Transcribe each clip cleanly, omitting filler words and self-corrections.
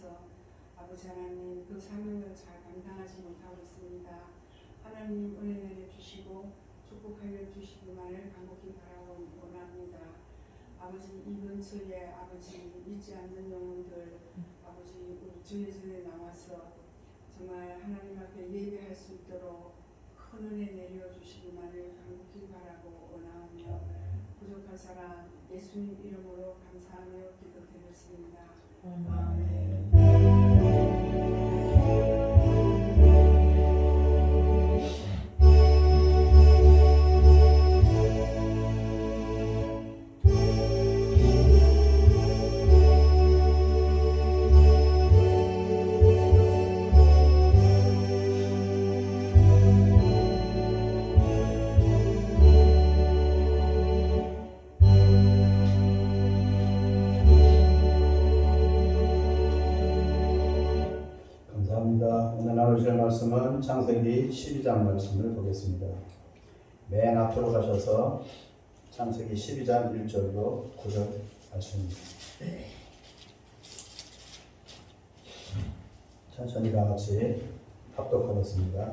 인해서 아버지 하나님 그 사명을 잘 감당하지 못하고 있습니다. 하나님 은혜 내려주시고 축복하여 주시기만을 간곡히 바라고 원합니다. 아버지 이 근처에 아버지 믿지 않는 영혼들 아버지 우리 주의 전에 나와서 정말 하나님 앞에 예배할 수 있도록 큰 은혜 내려주시기만을 간곡히 바라고 원하며 부족한 사람 예수님 이름으로 감사하며 기도드렸습니다. 아멘. 오늘 나누실 말씀은 창세기 12장 말씀을 보겠습니다. 맨 앞으로 가셔서 창세기 12장 1절로 9절 말씀입니다. 천천히 다 같이 합독하겠습니다.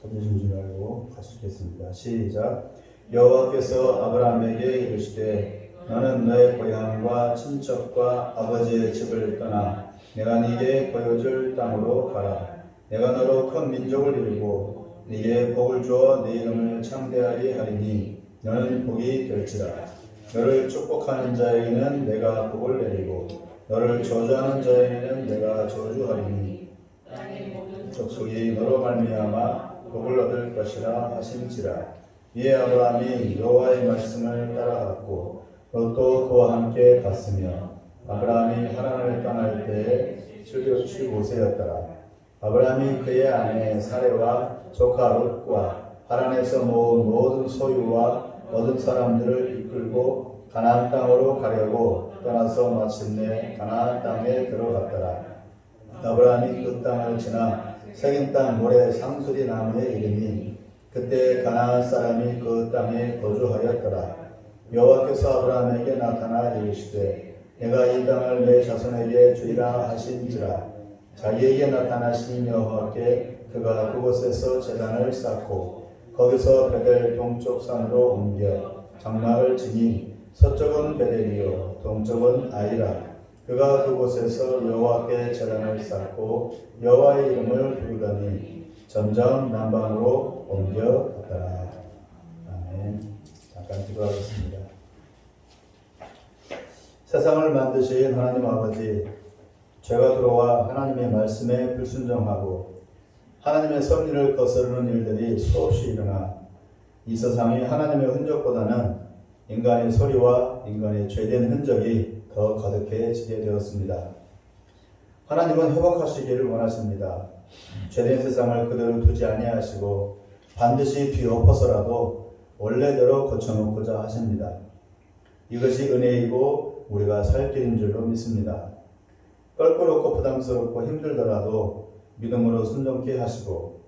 던지신 줄 알고 같이 읽겠습니다. 시작. 여호와께서 아브라함에게 이르시되 너는 너의 고향과 친척과 아버지의 집을 떠나 내가 네게 보여줄 땅으로 가라. 내가 너로 큰 민족을 이루고 네게 복을 주어 네 이름을 창대하게 하리니 너는 복이 될지라. 너를 축복하는 자에게는 내가 복을 내리고 너를 저주하는 자에게는 내가 저주하리니 족속이 너로 말미암아 복을 얻을 것이라 하신지라. 이에 아브라함이 여호와의 말씀을 따라갔고 롯도 그와 함께 갔으며 아브라함이 하란을 떠날 때에 75세였더라. 아브라함이 그의 아내 사레와 조카 롯과 하란에서 모은 모든 소유와 얻은 사람들을 이끌고 가나안 땅으로 가려고 떠나서 마침내 가나안 땅에 들어갔더라. 아브라함이 그 땅을 지나 색인 땅 모래 상수리 나무에 이르니 그때 가나안 사람이 그 땅에 거주하였더라. 여호와께서 아브라함에게 나타나 이르시되 내가 이 땅을 내 자손에게 주리라 하신지라. 자기에게 나타나신 여호와께 그가 그곳에서 제단을 쌓고 거기서 베델 동쪽 산으로 옮겨 장막을 지니 서쪽은 베델이요 동쪽은 아이라. 그가 그곳에서 여호와께 제단을 쌓고 여호와의 이름을 부르더니 점점 남방으로 옮겨갔더라. 아멘. 잠깐 기도하겠습니다. 세상을 만드신 하나님 아버지, 죄가 들어와 하나님의 말씀에 불순종하고 하나님의 섭리를 거스르는 일들이 수없이 일어나 이 세상이 하나님의 흔적보다는 인간의 소리와 인간의 죄된 흔적이 더 가득해지게 되었습니다. 하나님은 회복하시기를 원하십니다. 죄된 세상을 그대로 두지 아니하시고 반드시 뒤엎어서라도 원래대로 고쳐놓고자 하십니다. 이것이 은혜이고 우리가 살 길인 줄로 믿습니다. 껄끄럽고 부담스럽고 힘들더라도 믿음으로 순종케 하시고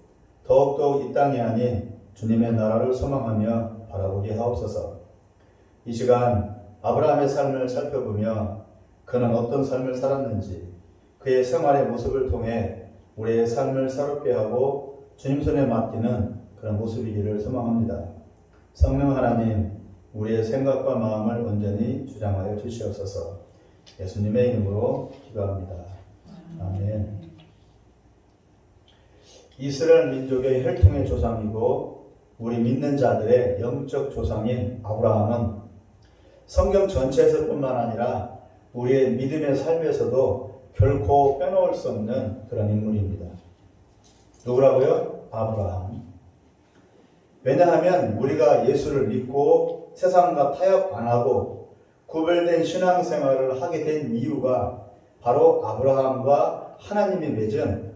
더욱더 이 땅이 아닌 주님의 나라를 소망하며 바라보게 하옵소서. 이 시간 아브라함의 삶을 살펴보며 그는 어떤 삶을 살았는지 그의 생활의 모습을 통해 우리의 삶을 새롭게 하고 주님 손에 맡기는 그런 모습이기를 소망합니다. 성령 하나님, 우리의 생각과 마음을 온전히 주장하여 주시옵소서. 예수님의 이름으로 기도합니다. 아멘. 이스라엘 민족의 혈통의 조상이고 우리 믿는 자들의 영적 조상인 아브라함은 성경 전체에서 뿐만 아니라 우리의 믿음의 삶에서도 결코 빼놓을 수 없는 그런 인물입니다. 누구라고요? 아브라함. 왜냐하면 우리가 예수를 믿고 세상과 타협 안 하고 구별된 신앙생활을 하게 된 이유가 바로 아브라함과 하나님이 맺은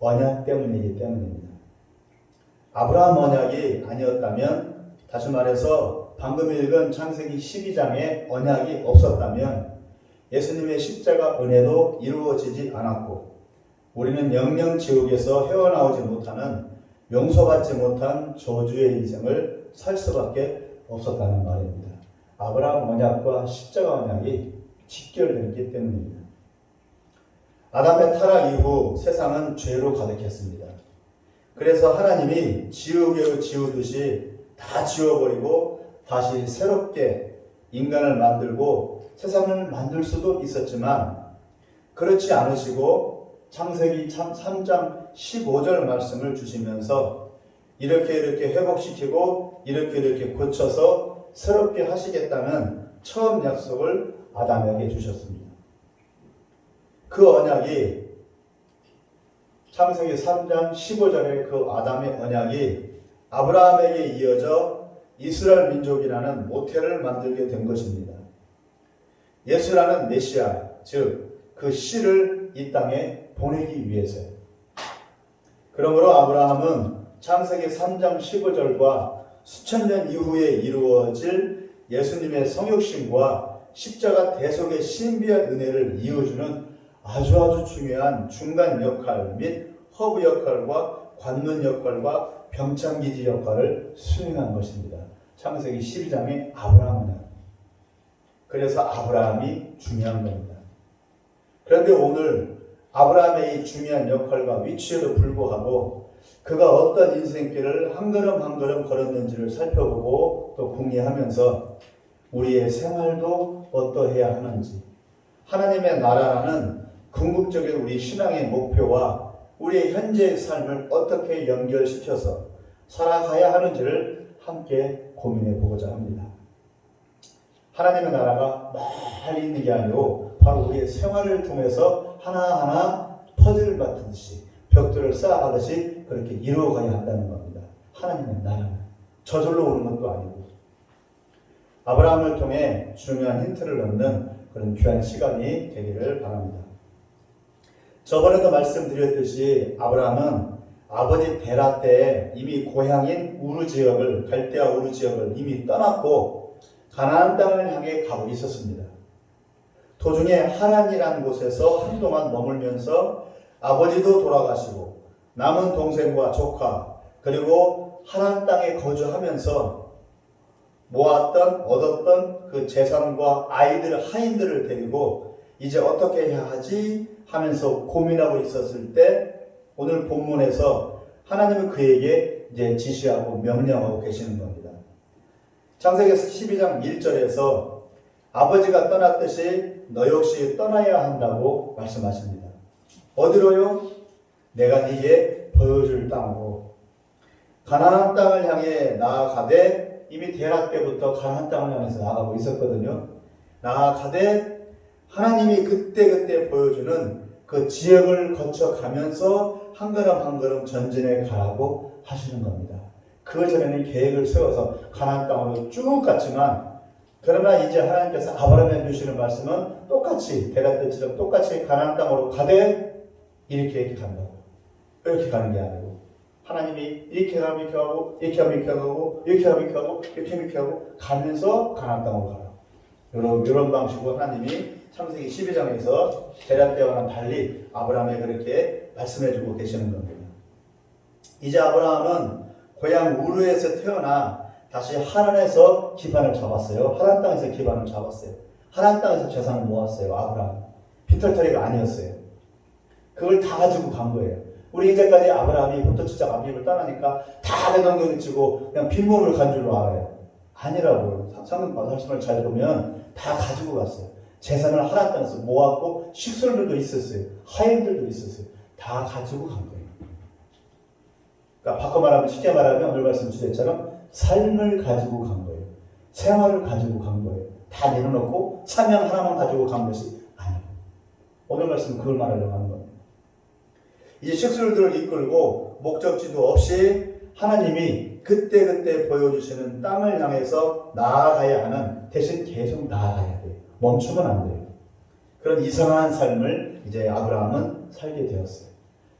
언약 때문이기 때문입니다. 아브라함 언약이 아니었다면, 다시 말해서 방금 읽은 창세기 12장에 언약이 없었다면 예수님의 십자가 은혜도 이루어지지 않았고 우리는 영영 지옥에서 헤어나오지 못하는 용서받지 못한 저주의 인생을 살 수밖에 없었다는 말입니다. 아브라함 언약과 십자가 언약이 직결되기 때문입니다. 아담의 타락 이후 세상은 죄로 가득했습니다. 그래서 하나님이 지우개로 지우듯이 다 지워버리고 다시 새롭게 인간을 만들고 세상을 만들 수도 있었지만 그렇지 않으시고 창세기 3장 15절 말씀을 주시면서 이렇게 회복시키고 이렇게 고쳐서 새롭게 하시겠다는 처음 약속을 아담에게 주셨습니다. 그 언약이 창세기 3장 15절의 그 아담의 언약이 아브라함에게 이어져 이스라엘 민족이라는 모태를 만들게 된 것입니다. 예수라는 메시아, 즉 그 씨를 이 땅에 보내기 위해서요. 그러므로 아브라함은 창세기 3장 15절과 수천 년 이후에 이루어질 예수님의 성육신과 십자가 대속의 신비한 은혜를 이어주는 아주 중요한 중간 역할 및 허브 역할과 관문 역할과 병창기지 역할을 수행한 것입니다. 창세기 12장의 아브라함은. 그래서 아브라함이 중요한 겁니다. 그런데 오늘 아브라함의 이 중요한 역할과 위치에도 불구하고 그가 어떤 인생길을 한 걸음 걸었는지를 살펴보고 또 궁리하면서 우리의 생활도 어떠해야 하는지, 하나님의 나라라는 궁극적인 우리 신앙의 목표와 우리의 현재의 삶을 어떻게 연결시켜서 살아가야 하는지를 함께 고민해 보고자 합니다. 하나님의 나라가 멀리 있는 게 아니고 바로 우리의 생활을 통해서 하나하나 퍼즐 같듯이 벽돌을 쌓아가듯이 그렇게 이루어가야 한다는 겁니다. 하나님의 나라는 저절로 오는 것도 아니고 아브라함을 통해 중요한 힌트를 얻는 그런 귀한 시간이 되기를 바랍니다. 저번에도 말씀드렸듯이 아브라함은 아버지 데라 때에 이미 고향인 우르 지역을, 갈대아 우르 지역을 이미 떠났고 가나안 땅을 향해 가고 있었습니다. 도중에 하란이라는 곳에서 한동안 머물면서 아버지도 돌아가시고 남은 동생과 조카 그리고 하란 땅에 거주하면서 모았던 얻었던 그 재산과 아이들 하인들을 데리고 이제 어떻게 해야 하지 하면서 고민하고 있었을 때 오늘 본문에서 하나님은 그에게 이제 지시하고 명령하고 계시는 겁니다. 창세기 12장 1절에서 아버지가 떠났듯이 너 역시 떠나야 한다고 말씀하십니다. 어디로요? 내가 네게 보여줄 땅으로. 가나안 땅을 향해 나아가되 이미 데라 때부터 가나안 땅을 향해서 나아가고 있었거든요. 나아가되 하나님이 그때 보여주는 그 지역을 거쳐가면서 한 걸음 전진해 가라고 하시는 겁니다. 그 전에는 계획을 세워서 가나안 땅으로 쭉 갔지만 그러나 이제 하나님께서 아브라함에게 주시는 말씀은 똑같이 데라 때처럼 똑같이 가나안 땅으로 가되 이렇게 간다고. 이렇게 가는 게 아니고 하나님이 이렇게 하면 이렇게 하고 이렇게 하면 이렇게 하고 이렇게 하면 이렇게 하고 이렇게 하고 가면서 가나안 땅으로 가라. 이런 방식으로 하나님이 창세기 12장에서 데라 때와는 달리 아브라함에게 그렇게 말씀해주고 계시는 겁니다. 이제 아브라함은 고향 우르에서 태어나 다시 하란에서 기반을 잡았어요. 하란 땅에서 기반을 잡았어요. 하란 땅에서 재산을 모았어요. 아브라함. 빈털터리가 아니었어요. 그걸 다 가지고 간 거예요. 우리 이제까지 아브라함이 부터치자 아비집을 떠나니까 다 내동경이 치고 그냥 빈몸을 간 줄로 알아요. 아니라고요. 상금 말씀을 잘 보면 다 가지고 갔어요. 재산을 하란 땅에서 모았고 식솔들도 있었어요. 하인들도 있었어요. 다 가지고 간 거예요. 그러니까 바꿔 말하면 쉽게 말하면 오늘 말씀 주제처럼 삶을 가지고 간 거예요. 생활을 가지고 간 거예요. 다 내려놓고 사명 하나만 가지고 간 것이 아니에요. 오늘 말씀은 그걸 말하려고 하는 겁니다. 이제 식솔들을 이끌고 목적지도 없이 하나님이 그때 보여주시는 땅을 향해서 나아가야 하는 대신 계속 나아가야 돼요. 멈추면 안 돼요. 그런 이상한 삶을 이제 아브라함은 살게 되었어요.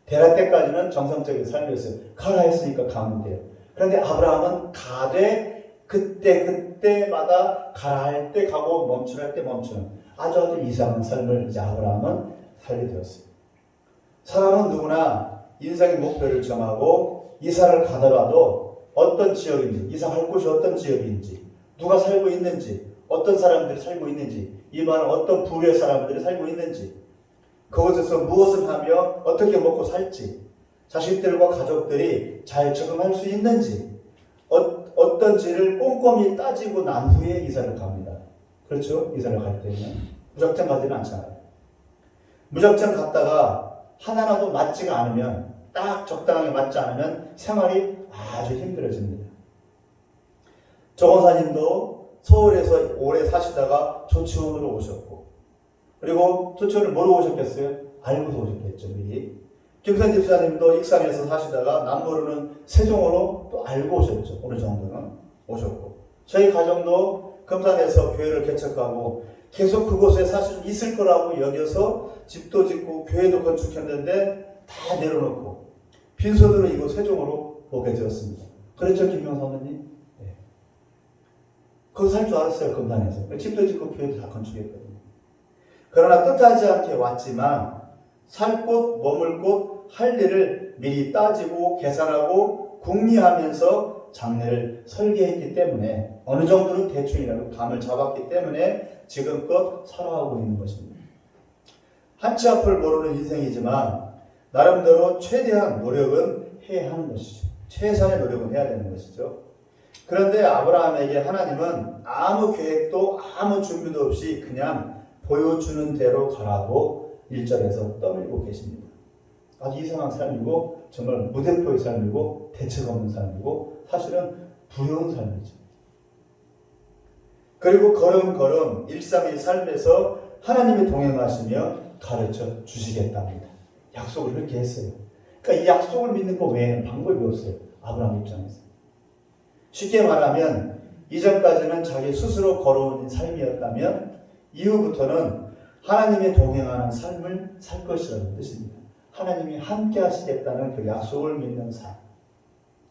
데라 때까지는 정상적인 삶이었어요. 가라 했으니까 가면 돼요. 그런데 아브라함은 가되 그때마다 가라 할 때 가고 멈추라 할 때 멈추는 아주 이상한 삶을 이제 아브라함은 살게 되었어요. 사람은 누구나 인생의 목표를 정하고 이사를 가더라도 어떤 지역인지, 이사할 곳이 어떤 지역인지, 누가 살고 있는지, 어떤 사람들이 살고 있는지, 이 말은 어떤 부류의 사람들이 살고 있는지, 그곳에서 무엇을 하며 어떻게 먹고 살지, 자식들과 가족들이 잘 적응할 수 있는지, 어떤지를 꼼꼼히 따지고 난 후에 이사를 갑니다. 그렇죠? 이사를 갈 때는 무작정 가지는 않잖아요. 무작정 갔다가 하나라도 맞지가 않으면, 딱 적당하게 맞지 않으면 생활이 아주 힘들어집니다. 정원사님도 서울에서 오래 사시다가 조치원으로 오셨고, 그리고 조치원을 뭐로 오셨겠어요? 알고서 오셨겠죠, 미리. 김선 집사님도 익산에서 사시다가 남모르는 세종으로 또 알고 오셨죠. 어느 정도는 오셨고, 저희 가정도 금산에서 교회를 개척하고 계속 그곳에 사실 있을 거라고 여겨서 집도 짓고 교회도 건축했는데 다 내려놓고 빈손으로 이곳 세종으로 오게 되었습니다. 그렇죠, 김명 사모님? 네. 거기 살 줄 알았어요, 금산에서. 집도 짓고 교회도 다 건축했거든요. 그러나 뜻하지 않게 왔지만 살 곳, 머물 곳, 할 일을 미리 따지고 계산하고 궁리하면서 장래를 설계했기 때문에 어느 정도는 대충이라도 감을 잡았기 때문에 지금껏 살아가고 있는 것입니다. 한치 앞을 모르는 인생이지만 나름대로 최대한 노력은 해야 하는 것이죠. 최선의 노력은 해야 되는 것이죠. 그런데 아브라함에게 하나님은 아무 계획도 아무 준비도 없이 그냥 보여주는 대로 가라고 1절에서 떠밀고 계십니다. 아주 이상한 삶이고 정말 무대포의 삶이고 대책 없는 삶이고 사실은 두려운 삶이죠. 그리고 걸음걸음 일상의 삶에서 하나님이 동행하시며 가르쳐 주시겠답니다. 약속을 그렇게 했어요. 그러니까 이 약속을 믿는 것 외에는 방법이 없어요. 아브라함 입장에서. 쉽게 말하면 이전까지는 자기 스스로 걸어온 삶이었다면 이후부터는 하나님이 동행하는 삶을 살 것이라는 뜻입니다. 하나님이 함께 하시겠다는 그 약속을 믿는 삶.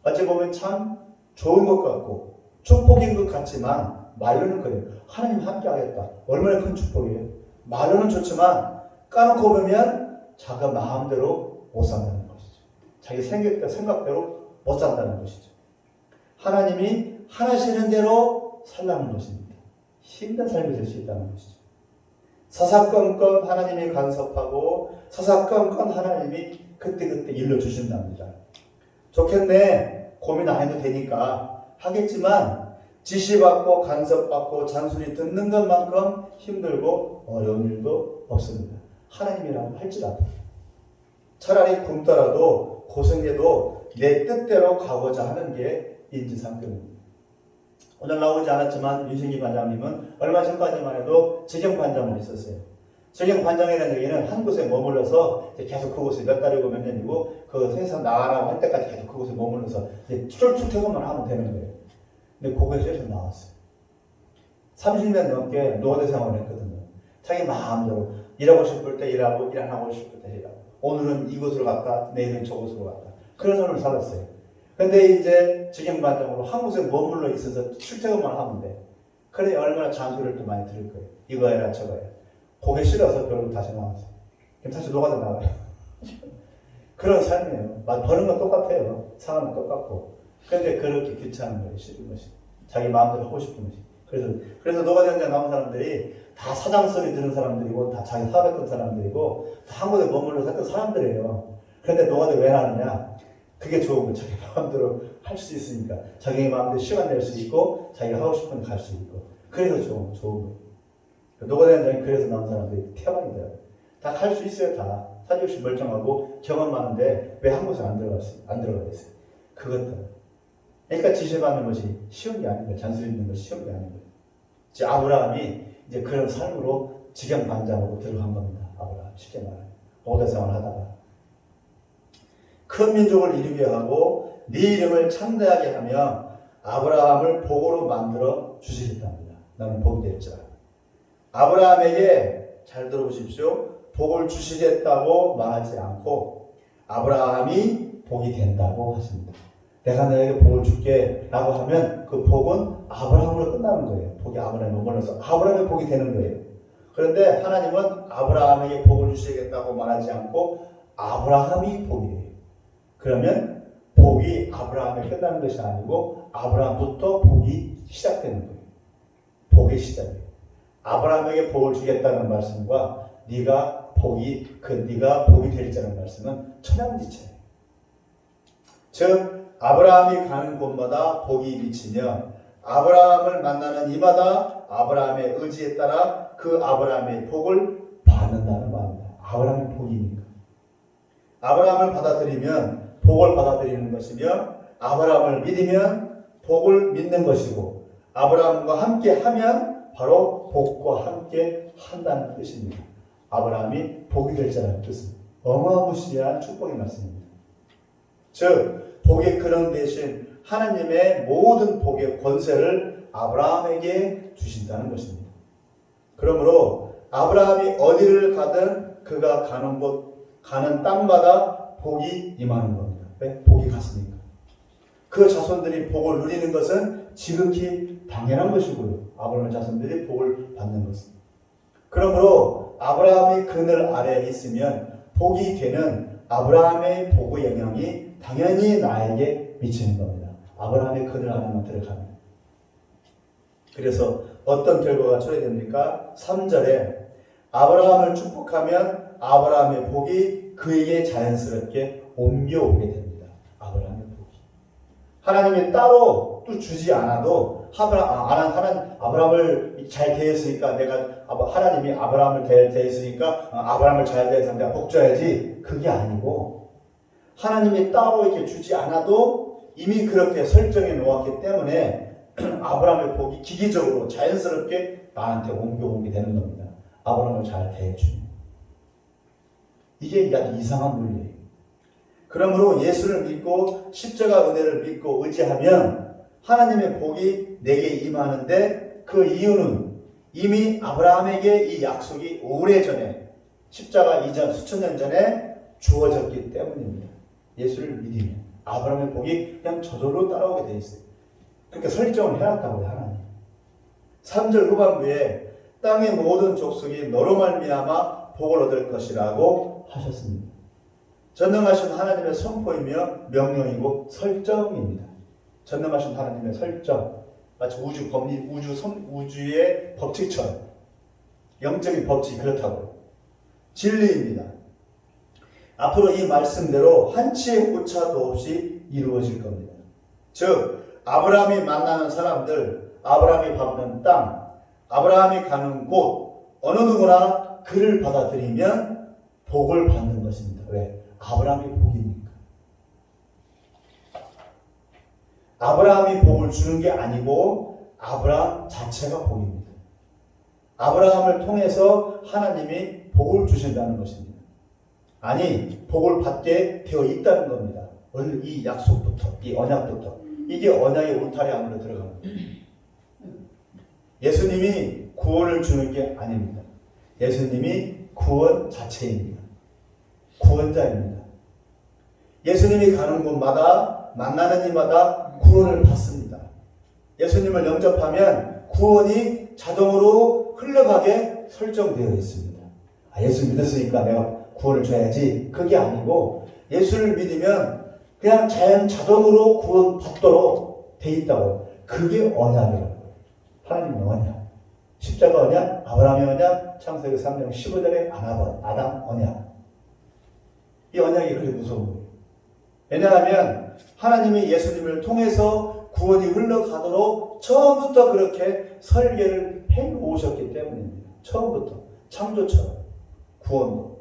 어찌 보면 참 좋은 것 같고 축복인 것 같지만 말로는 그래요. 하나님 함께 하겠다. 얼마나 큰 축복이에요. 말로는 좋지만 까놓고 보면 자기 마음대로 못 산다는 것이죠. 자기 생각대로 못 산다는 것이죠. 하나님이 하시는 대로 살라는 것입니다. 힘든 삶이 될 수 있다는 것이죠. 사사건건 하나님이 간섭하고 사사건건 하나님이 그때그때 일러주신답니다. 좋겠네, 고민 안 해도 되니까 하겠지만 지시받고 간섭받고 잔소리 듣는 것만큼 힘들고 어려운 일도 없습니다. 하나님이라고 할지라도 차라리 굶더라도 고생해도 내 뜻대로 가고자 하는 게 인지상정입니다. 오늘 나오지 않았지만 윤신기 반장님은 얼마 전까지만 해도 직영반장을 했었어요. 직영반장이라는 얘기는 한 곳에 머물러서 계속 그곳에 몇 달이고 몇 년이고 그 회사 나가라고 할 때까지 계속 그곳에 머물러서 출퇴근만 하면 되는 거예요. 근데 그곳에서 나왔어요. 30년 넘게 노대 생활을 했거든요. 자기 마음대로 일하고 싶을 때 일하고 일 안 하고 싶을 때 일하고 오늘은 이곳으로 갔다 내일은 저곳으로 갔다 그런 삶을 살았어요. 근데 이제 직영반장으로 한 곳에 머물러 있어서 출퇴근만 하면 돼. 그래 얼마나 잔소리를 또 많이 들을 거예요. 이거 해라 저거 해라. 그게 싫어서 결국 다시 나왔어요. 그럼 다시 노가다 나와요. 그런 삶이에요. 버는 건 똑같아요. 상황은 똑같고. 근데 그렇게 귀찮은 거예요. 싫은 것이. 자기 마음대로 하고 싶은 것이. 그래서 노가다 현장 나온 사람들이 다 사장 소리 들은 사람들이고 다 자기 사업했던 사람들이고 다 한 곳에 머물러 살던 사람들이에요. 그런데 노가다 왜 하느냐? 그게 좋은 거. 자기 마음대로 할 수 있으니까. 자기 마음대로 시간 낼 수 있고 자기가 하고 싶은 데 갈 수 있고. 그래서 좋은 거. 노가다 현장에 그래서 나온 사람들이 태반이더라고요. 다 갈 수 있어요. 다. 사지없이 멀쩡하고 경험 많은데 왜 한 곳에 안 들어가 있어요? 그것들. 그러니까 지시받는 것이 쉬운 게 아닌 거예요. 잔소리 있는 것이 쉬운 게 아닌 거예요. 이제 아브라함이 이제 그런 삶으로 직영반장으로 들어간 겁니다. 아브라함. 쉽게 말하면. 노가다 생활을 하다가. 큰 민족을 이루게 하고 네 이름을 창대하게 하며 아브라함을 복으로 만들어 주시겠답니다. 나는 복이 될지라. 아브라함에게 잘 들어보십시오. 복을 주시겠다고 말하지 않고 아브라함이 복이 된다고 하십니다. 내가 너에게 복을 줄게 라고 하면 그 복은 아브라함으로 끝나는 거예요. 복이 아브라함에 머물러서 아브라함의 복이 되는 거예요. 그런데 하나님은 아브라함에게 복을 주시겠다고 말하지 않고 아브라함이 복이 돼요. 그러면 복이 아브라함에 끝나는 것이 아니고 아브라함부터 복이 시작되는 거예요. 복의 복의 시작이에요. 아브라함에게 복을 주겠다는 말씀과 네가 복이 될자는 말씀은 천양지차예요. 즉 아브라함이 가는 곳마다 복이 미치며 아브라함을 만나는 이마다 아브라함의 의지에 따라 그 아브라함의 복을 받는다는 말입니다. 아브라함의 복이니까. 아브라함을 받아들이면 복을 받아들이는 것이며 아브라함을 믿으면 복을 믿는 것이고 아브라함과 함께 하면 바로 복과 함께 한다는 뜻입니다. 아브라함이 복이 될 자라는 뜻은 어마무시한 축복의 말씀입니다. 즉 복의 근원 대신 하나님의 모든 복의 권세를 아브라함에게 주신다는 것입니다. 그러므로 아브라함이 어디를 가든 그가 가는 곳, 가는 땅마다 복이 임하는 겁니다. 왜? 복이 갔으니까. 그 자손들이 복을 누리는 것은 지극히 당연한 것이고요. 아브라함의 자손들이 복을 받는 것은. 그러므로 아브라함이 그늘 아래에 있으면 복이 되는 아브라함의 복의 영향이 당연히 나에게 미치는 겁니다. 아브라함의 그늘 안에만 들어가면. 그래서 어떤 결과가 초래됩니까? 3절에 아브라함을 축복하면 아브라함의 복이 그에게 자연스럽게 옮겨오게 됩니다. 아브라함의 복이. 하나님이 따로 또 주지 않아도 아브라함을 잘 대했으니까 하나님이 아브라함을 대했으니까 아브라함을 잘 대해서 내가 복 줘야지. 그게 아니고 하나님이 따로 이렇게 주지 않아도 이미 그렇게 설정해 놓았기 때문에 아브라함의 복이 기계적으로 자연스럽게 나한테 옮겨오게 되는 겁니다. 아브라함을 잘 대해주는. 이게 아주 이상한 논리예요. 그러므로 예수를 믿고 십자가 은혜를 믿고 의지하면 하나님의 복이 내게 임하는데 그 이유는 이미 아브라함에게 이 약속이 오래전에 십자가 이전 수천 년 전에 주어졌기 때문입니다. 예수를 믿으면 아브라함의 복이 그냥 저절로 따라오게 돼 있어요. 그렇게 설정을 해놨다고요. 하나님. 3절 후반부에 땅의 모든 족속이 너로 말미암아 복을 얻을 것이라고 하셨습니다. 전능하신 하나님의 선포이며 명령이고 설정입니다. 전능하신 하나님의 설정, 마치 우주의 법칙처럼 영적인 법칙이 그렇다고. 진리입니다. 앞으로 이 말씀대로 한치의 오차도 없이 이루어질 겁니다. 즉 아브라함이 만나는 사람들, 아브라함이 밟는 땅, 아브라함이 가는 곳, 어느 누구나 그를 받아들이면 복을 받는 것입니다. 왜? 아브라함이 복이니까. 아브라함이 복을 주는 게 아니고 아브라함 자체가 복입니다. 아브라함을 통해서 하나님이 복을 주신다는 것입니다. 아니, 복을 받게 되어 있다는 겁니다. 이 약속부터, 이 언약부터. 이게 언약의 울타리 안으로 들어갑니다. 예수님이 구원을 주는 게 아닙니다. 예수님이 구원 자체입니다. 구원자입니다. 예수님이 가는 곳마다 만나는 이마다 구원을 받습니다. 예수님을 영접하면 구원이 자동으로 흘러가게 설정되어 있습니다. 예수 믿었으니까 내가 구원을 줘야지. 그게 아니고 예수를 믿으면 그냥 자동으로 구원 받도록 돼 있다고. 그게 언약이라고. 하나님의 언약. 십자가 언약, 아브라함의 언약, 창세기 3장 15절의 아담 언약. 이 언약이 그렇게 무서운 거예요. 왜냐하면 하나님이 예수님을 통해서 구원이 흘러가도록 처음부터 그렇게 설계를 해오셨기 때문입니다. 처음부터. 창조처럼. 구원도.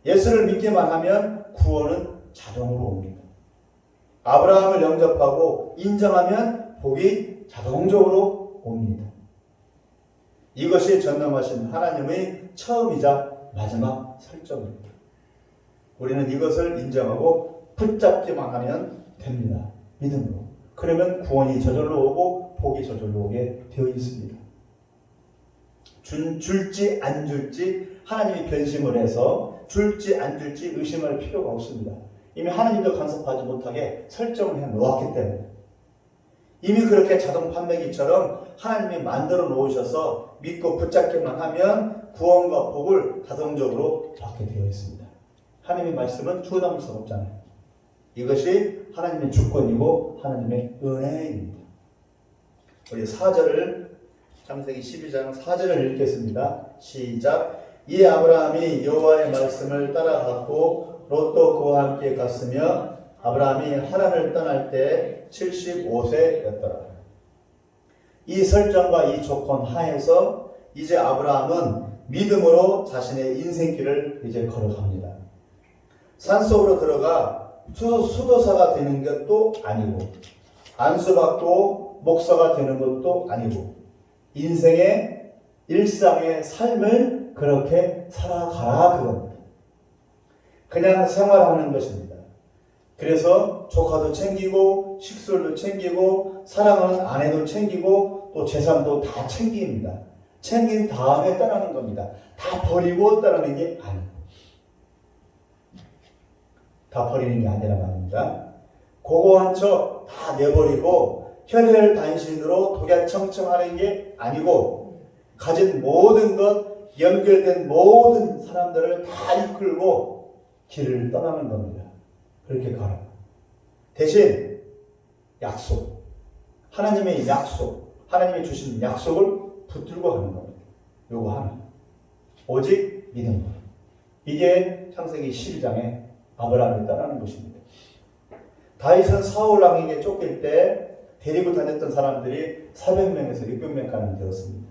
예수를 믿기만 하면 구원은 자동으로 옵니다. 아브라함을 영접하고 인정하면 복이 자동적으로 옵니다. 이것이 전능하신 하나님의 처음이자 마지막 설정입니다. 우리는 이것을 인정하고 붙잡기만 하면 됩니다. 믿음으로. 그러면 구원이 저절로 오고 복이 저절로 오게 되어 있습니다. 줄지 안 줄지 하나님이 변심을 해서 줄지 안 줄지 의심할 필요가 없습니다. 이미 하나님도 간섭하지 못하게 설정을 해 놓았기 때문에. 이미 그렇게 자동 판매기처럼 하나님이 만들어 놓으셔서 믿고 붙잡기만 하면 구원과 복을 자동적으로 받게 되어 있습니다. 하나님의 말씀은 추담할 수 없잖아요. 이것이 하나님의 주권이고 하나님의 은혜입니다. 우리 4절을 창세기 12장 4절을 읽겠습니다. 시작. 이 아브라함이 여호와의 말씀을 따라갔고 롯도 그와 함께 갔으며 아브라함이 하란을 떠날 때 75세였더라. 이 설정과 이 조건 하에서 이제 아브라함은 믿음으로 자신의 인생길을 이제 걸어갑니다. 산속으로 들어가 수도사가 되는 것도 아니고 안수받고 목사가 되는 것도 아니고 인생의 일상의 삶을 그렇게 살아가라 그겁니다. 그냥 생활하는 것입니다. 그래서 조카도 챙기고 식술도 챙기고 사랑하는 아내도 챙기고 또 재산도 다 챙깁니다. 챙긴 다음에 떠나는 겁니다. 다 버리고 떠나는 게 아니고 다 버리는 게 아니라 말입니다. 고고한 척 다 내버리고 혈혈단신으로 독야청청하는 게 아니고 가진 모든 것 연결된 모든 사람들을 다 이끌고 길을 떠나는 겁니다. 그렇게 가라. 대신 약속, 하나님의 약속, 하나님이 주신 약속을 붙들고 가는 겁니다. 요거 하나. 오직 믿음으로. 이게 창세기 12장에 아브라함이 떠나는 것입니다. 다윗은 사울 왕에게 쫓길 때 데리고 다녔던 사람들이 400명에서 600명까지 되었습니다.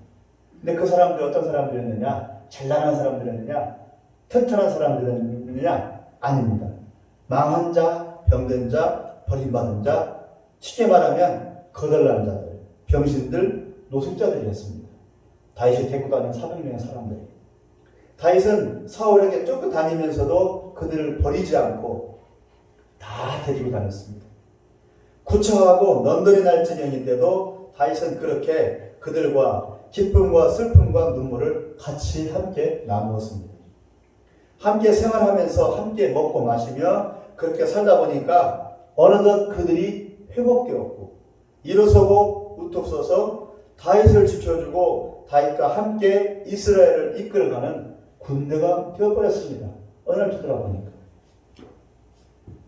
근데 그 사람들이 어떤 사람들이었느냐? 잘나가는 사람들이었느냐? 튼튼한 사람들이었느냐? 아닙니다. 망한 자, 병든 자, 버림받은 자, 쉽게 말하면 거덜난 자들, 병신들, 노숙자들이었습니다. 다윗이 데리고 다닌 400명의 사람들. 다윗은 사울에게 쫓겨다니면서도 그들을 버리지 않고 다 데리고 다녔습니다. 구차하고 넌더리 날 지경인데도 다윗은 그렇게 그들과 기쁨과 슬픔과 눈물을 같이 함께 나누었습니다. 함께 생활하면서 함께 먹고 마시며 그렇게 살다 보니까 어느덧 그들이 회복되었고 일어서고 우뚝 서서 다윗을 지켜주고 다윗과 함께 이스라엘을 이끌어가는 군대가 되어버렸습니다. 어느 날 뒤돌아보니까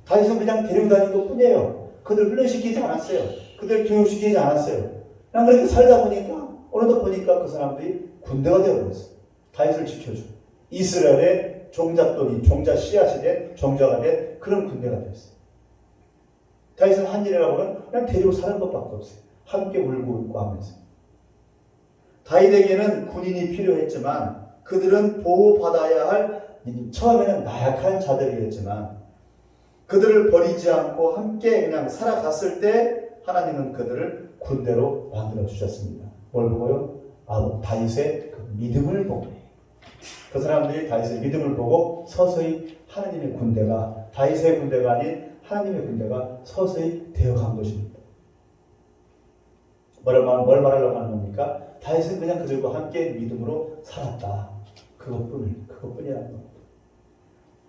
다윗은 그냥 데리고 다닌 것 뿐이에요. 그들 훈련시키지 않았어요. 그들 교육시키지 않았어요. 그냥 그렇게 살다 보니까 어느덧 보니까 그 사람들이 군대가 되어버렸어요. 다윗을 지켜주고 이스라엘의 종잣돈이 종자 씨앗이 된 종자가 된 그런 군대가 되었어요. 다윗은 한 일이라고는 그냥 데리고 사는 것밖에 없어요. 함께 울고 웃고 하면서. 다윗에게는 군인이 필요했지만 그들은 보호받아야 할 처음에는 나약한 자들이었지만 그들을 버리지 않고 함께 그냥 살아갔을 때 하나님은 그들을 군대로 만들어 주셨습니다. 뭘 보고요? 다윗의 그 믿음을 보고 그 사람들이 다윗의 믿음을 보고 서서히 하나님의 군대가 다윗의 군대가 아닌 하나님의 군대가 서서히 되어간 것입니다. 뭘 말하려고 하는 겁니까? 다윗은 그냥 그들과 함께 믿음으로 살았다. 그것뿐이라는 겁니다.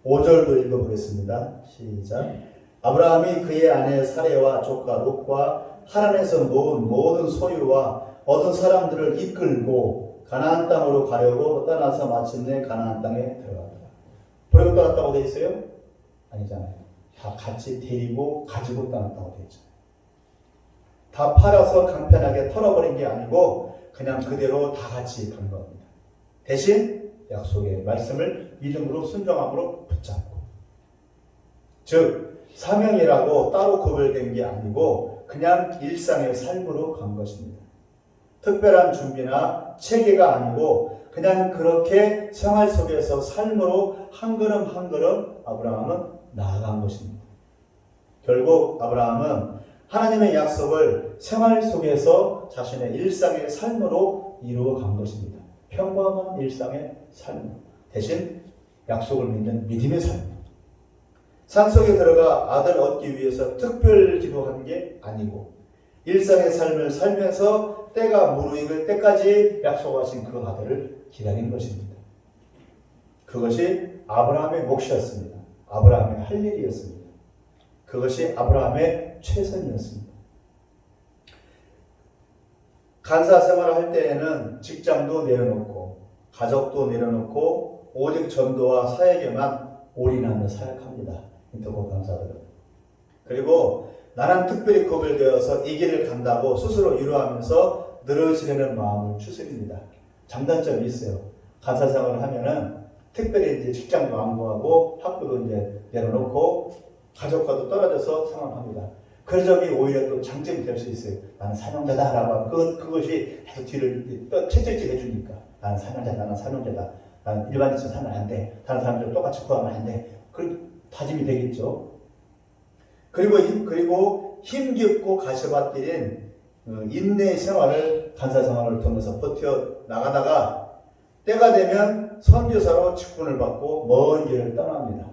5절도 읽어보겠습니다. 시작. 아브라함이 그의 아내 사레와 조카 롯과 하란에서 모은 모든 소유와 얻은 사람들을 이끌고 가나안 땅으로 가려고 떠나서 마침내 가나안 땅에 들어갔다. 버리고 떠났다고 되어 있어요? 아니잖아요. 다 같이 데리고 가지고 떠났다고 되어 있잖아요. 다 팔아서 간편하게 털어버린 게 아니고 그냥 그대로 다 같이 간 겁니다. 대신 약속의 말씀을 믿음으로 순종함으로 붙잡고 즉 사명이라고 따로 구별된 게 아니고 그냥 일상의 삶으로 간 것입니다. 특별한 준비나 체계가 아니고 그냥 그렇게 생활 속에서 삶으로 한 걸음 한 걸음 아브라함은 나아간 것입니다. 결국 아브라함은 하나님의 약속을 생활 속에서 자신의 일상의 삶으로 이루어간 것입니다. 평범한 일상의 삶 대신 약속을 믿는 믿음의 삶. 산속에 들어가 아들 얻기 위해서 특별 기도한 게 아니고 일상의 삶을 살면서 때가 무르익을 때까지 약속하신 그 아들을 기다린 것입니다. 그것이 아브라함의 몫이었습니다. 아브라함의 할 일이었습니다. 그것이 아브라함의 최선이었습니다. 간사 생활을 할 때에는 직장도 내려놓고 가족도 내려놓고 오직 전도와 사역에만 올인하며 사역합니다. 인터고 간사들은. 그리고 나는 특별히 구별되어서 이 길을 간다고 스스로 위로하면서 늘어지려는 마음을 추스립니다. 장단점이 있어요. 간사 생활을 하면은 특별히 이제 직장도 안 구하고 학교도 이제 내려놓고 가족과도 떨어져서 생활합니다. 그 점이 오히려 또 장점이 될 수 있어요. 나는 사명자다라고 하면 그것이 계속 뒤를 채찍질 해주니까 나는 사명자다, 나는 사명자다, 나는 일반인처럼 살면 안 돼, 다른 사람들 똑같이 구하면 안 돼. 그 다짐이 되겠죠. 그리고 힘겹고 가시밭길인 인내의 생활을 간사 생활을 통해서 버텨 나가다가 때가 되면 선교사로 직분을 받고 먼 길을 떠납니다.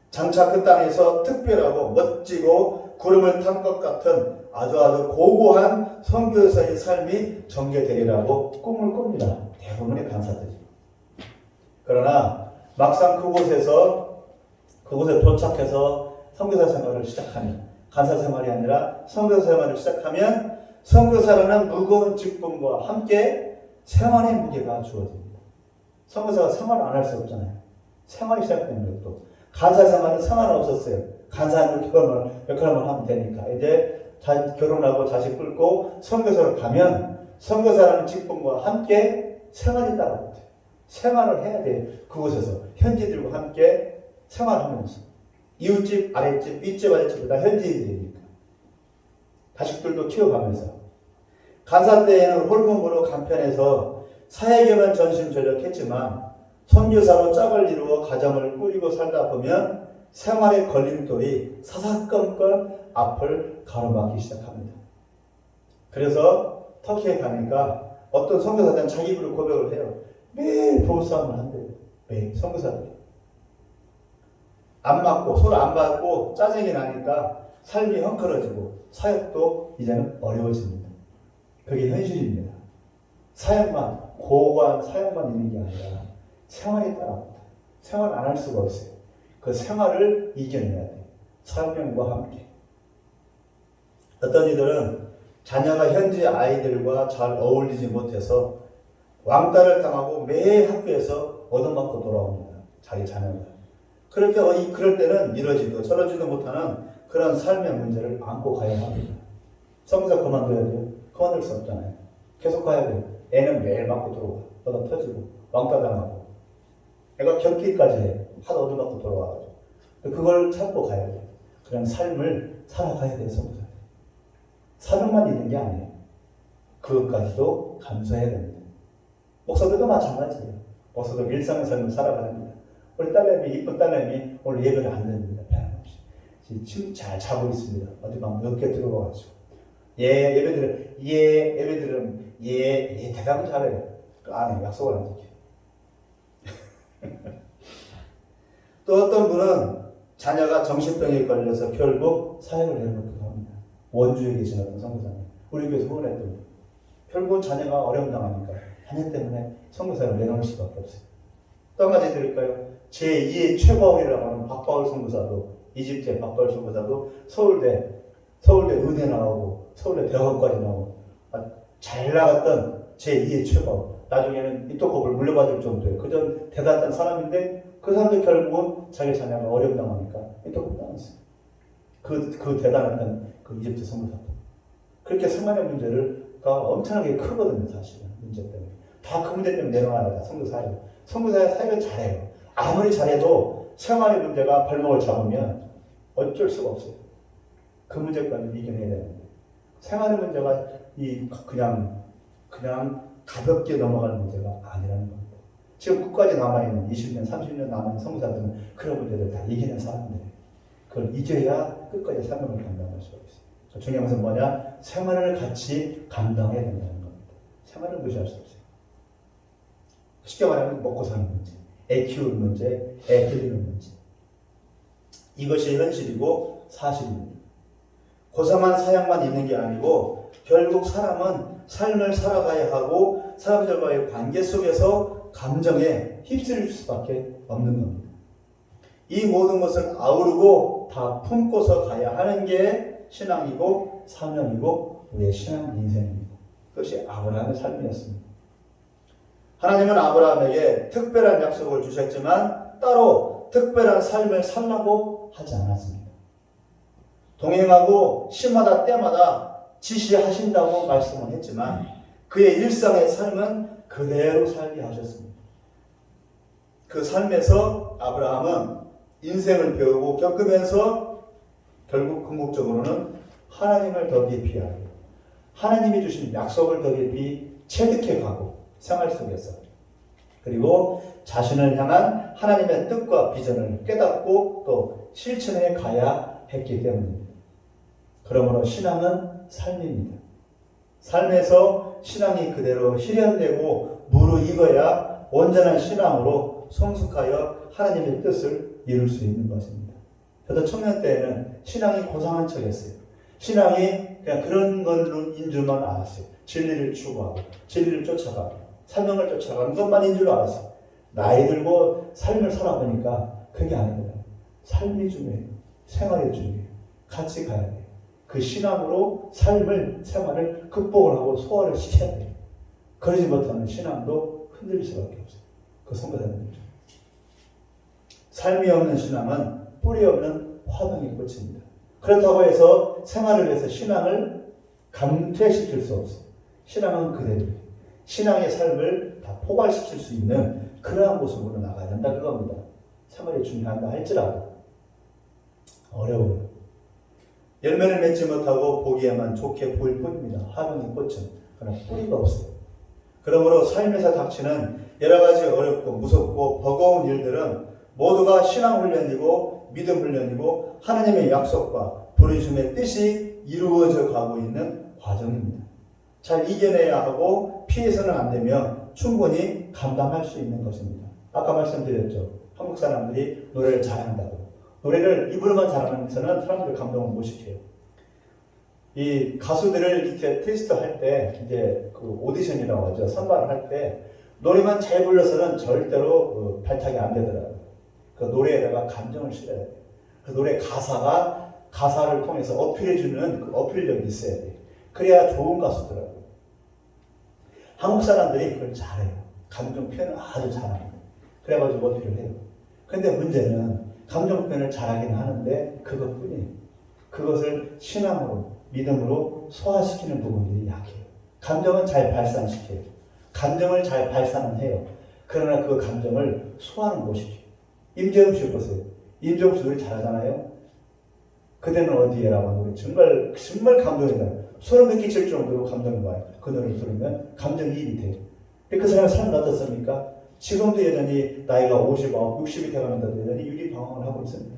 장차 그 땅에서 특별하고 멋지고 구름을 탄 것 같은 아주 고고한 선교사의 삶이 전개되리라고 꿈을 꿉니다. 대부분의 간사들이. 그러나 막상 그곳에 도착해서 선교사 생활을 시작하면, 간사 생활이 아니라 선교사 생활을 시작하면 선교사라는 무거운 직분과 함께 생활의 무게가 주어집니다. 선교사가 생활을 안 할 수 없잖아요. 생활이 시작되는 것도. 간사 생활은 생활은 없었어요. 간사는 역할만 하면 되니까. 이제 결혼하고 자식 끌고 선교사로 가면 선교사라는 직분과 함께 생활이 따라붙어요. 생활을 해야 돼요. 그곳에서 현지들과 함께 생활하면서 이웃집, 아랫집, 윗집, 아랫집을 다 현지인들이니까 자식들도 키워가면서 간사 때에는 홀몸으로 간편해서 사역에만 전심전력했지만 선교사로 짝을 이루어 가정을 꾸리고 살다 보면 생활의 걸림돌이 사사건건 앞을 가로막기 시작합니다. 그래서 터키에 가니까 어떤 선교사들은 자기 입으로 고백을 해요. 매일 부부싸움을 한대요. 매일 선교사들이. 안 맞고 서로 안 받고 짜증이 나니까 삶이 헝클어지고 사역도 이제는 어려워집니다. 그게 현실입니다. 사역만 고고한 사역만 있는 게 아니라 생활이 따라옵니다. 생활 안 할 수가 없어요. 그 생활을 이겨내야 돼요. 사명과 함께. 어떤 이들은 자녀가 현지 아이들과 잘 어울리지 못해서 왕따를 당하고 매일 학교에서 얻어맞고 돌아옵니다. 자기 자녀가. 그럴 때는 이러지도 저러지도 못하는 그런 삶의 문제를 안고 가야 합니다. 선교사 그만둬야 돼요? 그만둘 수 없잖아요. 계속 가야 돼요. 애는 매일 맞고 들어오고 얻어 터지고 왕따 당하고 애가 격기까지 해. 하도 얻어맞고 돌아와가지고 그걸 참고 가야 돼요. 그런 삶을 살아가야 돼요. 선교사. 사명만 있는 게 아니에요. 그것까지도 감수해야 됩니다. 목사들도 마찬가지예요. 목사도 일상의 삶을 살아가야 합니다. 우리 딸내미, 이쁜 딸내미 오늘 예배를 안 드립니다. 변함없이. 지금 잘 자고 있습니다. 어디 막 몇 개 들어가가지고. 예배들은 대답을 잘해요. 그 안에 약속을 안 지켜요. 또 어떤 분은 자녀가 정신병에 걸려서 결국 사역을 내려놓기도 합니다. 원주에 계신 어떤 선교사님. 우리 교회에서 후원했던 분. 결국 자녀가 어려움 당하니까 자녀 때문에 선교사를 내놓을 수밖에 없어요. 또 한 가지 드릴까요? 제2의 최바울이라고 하는 박바울 선교사도, 이집트의 박바울 선교사도 서울대 의대 나오고 서울대 대학원까지 나오고 잘 나갔던 제2의 최바울. 나중에는 이토kop을 물려받을 정도예요. 그전 대단한 사람인데 그 사람도 결국은 자기 자녀가 어려움 당하니까 이토kop을 당했어요. 그 대단한 그 이집트 선교사도. 그렇게 생활의 문제가 엄청나게 크거든요. 사실은 문제 때문에. 다 그 문제 때문에 내려놔야 돼. 선교사예요. 선교사의 사역을 잘해요. 아무리 잘해도 생활의 문제가 발목을 잡으면 어쩔 수가 없어요. 그 문제까지 이겨내야 되는데 생활의 문제가 그냥 가볍게 넘어가는 문제가 아니라는 겁니다. 지금 끝까지 남아있는 20년, 30년 남아있는 선교사들은 그런 문제들 다 이기는 사람들이에요. 그걸 이겨야 끝까지 사명을 감당할 수가 있어요. 중요한 것은 뭐냐? 생활을 같이 감당해야 된다는 겁니다. 생활을 무시할 수 없어요. 쉽게 말하면 먹고 사는 문제, 애 키우는 문제, 애 기르는 문제. 이것이 현실이고 사실입니다. 고상한 사역만 있는 게 아니고 결국 사람은 삶을 살아가야 하고 사람들과의 관계 속에서 감정에 휩쓸릴 수밖에 없는 겁니다. 이 모든 것을 아우르고 다 품고서 가야 하는 게 신앙이고 사명이고 우리의 신앙 인생입니다. 그것이 아브라함의 삶이었습니다. 하나님은 아브라함에게 특별한 약속을 주셨지만 따로 특별한 삶을 살라고 하지 않았습니다. 동행하고 시마다 때마다 지시하신다고 말씀을 했지만 그의 일상의 삶은 그대로 살게 하셨습니다. 그 삶에서 아브라함은 인생을 배우고 겪으면서 결국 궁극적으로는 하나님을 더 깊이 알고 하나님이 주신 약속을 더 깊이 체득해 가고 생활 속에서 그리고 자신을 향한 하나님의 뜻과 비전을 깨닫고 또 실천해 가야 했기 때문입니다. 그러므로 신앙은 삶입니다. 삶에서 신앙이 그대로 실현되고 무르익어야 온전한 신앙으로 성숙하여 하나님의 뜻을 이룰 수 있는 것입니다. 저도 청년 때에는 신앙이 고상한 척했어요. 신앙이 그냥 그런 걸로인 줄만 알았어요. 진리를 추구하고 진리를 쫓아가고 사명을 쫓아가는 것만인 줄 알았어요. 나이 들고 삶을 살아보니까 그게 아니더라고요. 삶이 중요해요. 생활이 중요해요. 같이 가야 돼요. 그 신앙으로 삶을, 생활을 극복을 하고 소화를 시켜야 돼요. 그러지 못하면 신앙도 흔들릴 수밖에 없어요. 그 성가대는 삶이 없는 신앙은 뿌리 없는 화병이 끝입니다. 그렇다고 해서 생활을 위해서 신앙을 감퇴시킬 수 없어요. 신앙은 그대로예요. 신앙의 삶을 다 포괄시킬 수 있는 그러한 모습으로 나가야 된다 그겁니다. 생활이 중요한다 할지라도 어려워요. 열매를 맺지 못하고 보기에만 좋게 보일 뿐입니다. 화병의 꽃은. 그러나 뿌리가 없어요. 그러므로 삶에서 닥치는 여러 가지 어렵고 무섭고 버거운 일들은 모두가 신앙 훈련이고 믿음 훈련이고 하나님의 약속과 부르심의 뜻이 이루어져 가고 있는 과정입니다. 잘 이겨내야 하고 피해서는 안 되며 충분히 감당할 수 있는 것입니다. 아까 말씀드렸죠. 한국 사람들이 노래를 잘한다고. 노래를 입으로만 잘하면서는 사람들 감동을 못 시켜요. 이 가수들을 이렇게 테스트 할 때, 이제 그 오디션이라고 하죠. 선발을 할 때, 노래만 잘 불러서는 절대로 발탁이 안 되더라고요. 그 노래에다가 감정을 실어야 돼요. 그 노래 가사를 통해서 어필해주는 그 어필력이 있어야 돼요. 그래야 좋은 가수더라고요. 한국 사람들이 그걸 잘해요. 감정 표현을 아주 잘합니다. 그래가지고 어필을 해요. 근데 문제는 감정 표현을 잘하긴 하는데 그것뿐이에요. 그것을 신앙으로, 믿음으로 소화시키는 부분들이 약해요. 감정은 잘 발산시켜요. 감정을 잘 발산은 해요. 그러나 그 감정을 소화는 못 시켜요. 임재웅 씨 보세요. 임재웅 씨 노래 잘하잖아요. 그대는 어디에라고 노래 정말 감동이다. 소름 끼칠 정도로 감동이 와요. 그 노래를 들으면 감정이입이 돼요. 그 사람의 삶은 어떻습니까? 지금도 여전히 나이가 59, 60이 돼가는데도 여전히 유리방황을 하고 있습니다.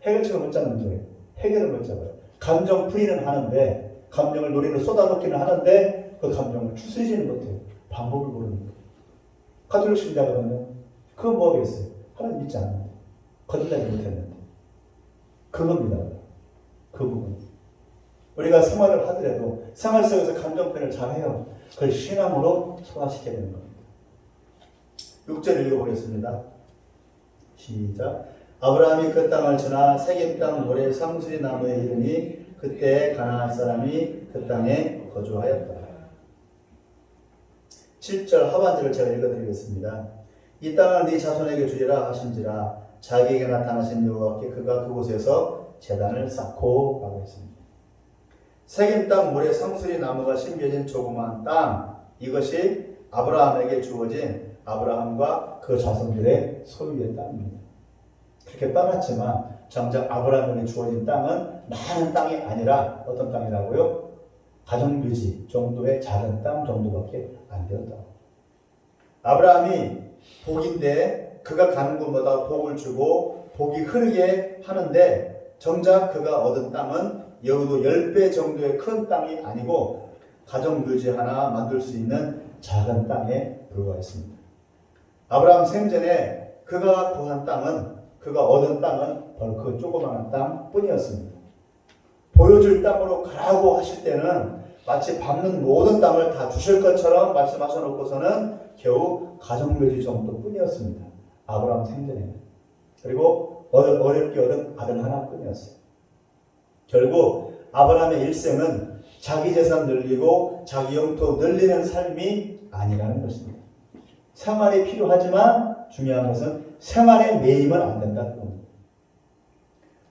해결책을 못 잡는 거예요. 해결을 못 잡아요. 감정 풀이는 하는데 감정을 노래로 쏟아놓기는 하는데 그 감정을 추스리지는 못해요. 방법을 모르니까. 가톨릭 신자거든요. 그건 뭐겠어요? 하나님 믿지 않는데 거듭나지 못했는데 그겁니다. 그 부분. 우리가 생활을 하더라도 생활 속에서 감정 표현을 잘해요. 그걸 신앙으로 소화시켜야 되는 겁니다. 6절 읽어보겠습니다. 시작. 아브라함이 그 땅을 지나 세겜 땅 모래 상수리 나무에 이르니 그때 가나안 사람이 그 땅에 거주하였다. 7절 하반절을 제가 읽어드리겠습니다. 이 땅을 네 자손에게 주리라 하신지라 자기에게 나타나신 여호와께 그가 그곳에서 제단을 쌓고 라고 했습니다. 세겜 땅 모래 상수리 나무가 심겨진 조그마한 땅, 이것이 아브라함에게 주어진 아브라함과 그 자손들의 소유의 땅입니다. 그렇게 빨랐지만 정작 아브라함에게 주어진 땅은 많은 땅이 아니라 어떤 땅이라고요? 가정유지 정도의 작은 땅 정도밖에 안 되었다고. 아브라함이 복인데 그가 가는 곳마다 복을 주고 복이 흐르게 하는데 정작 그가 얻은 땅은 여우도 10배 정도의 큰 땅이 아니고 가정유지 하나 만들 수 있는 작은 땅에 불과했습니다. 아브라함 생전에 그가 구한 땅은 그가 얻은 땅은 바로 그 조그마한 땅뿐이었습니다. 보여줄 땅으로 가라고 하실 때는 마치 밟는 모든 땅을 다 주실 것처럼 말씀하셔 놓고서는 겨우 가정묘지 정도뿐이었습니다. 아브라함 생전에는. 그리고 어렵게 얻은 아들 하나뿐이었어요. 결국 아브라함의 일생은 자기 재산 늘리고 자기 영토 늘리는 삶이 아니라는 것입니다. 생활이 필요하지만 중요한 것은 생활에 매이면 안 된다는 겁니다.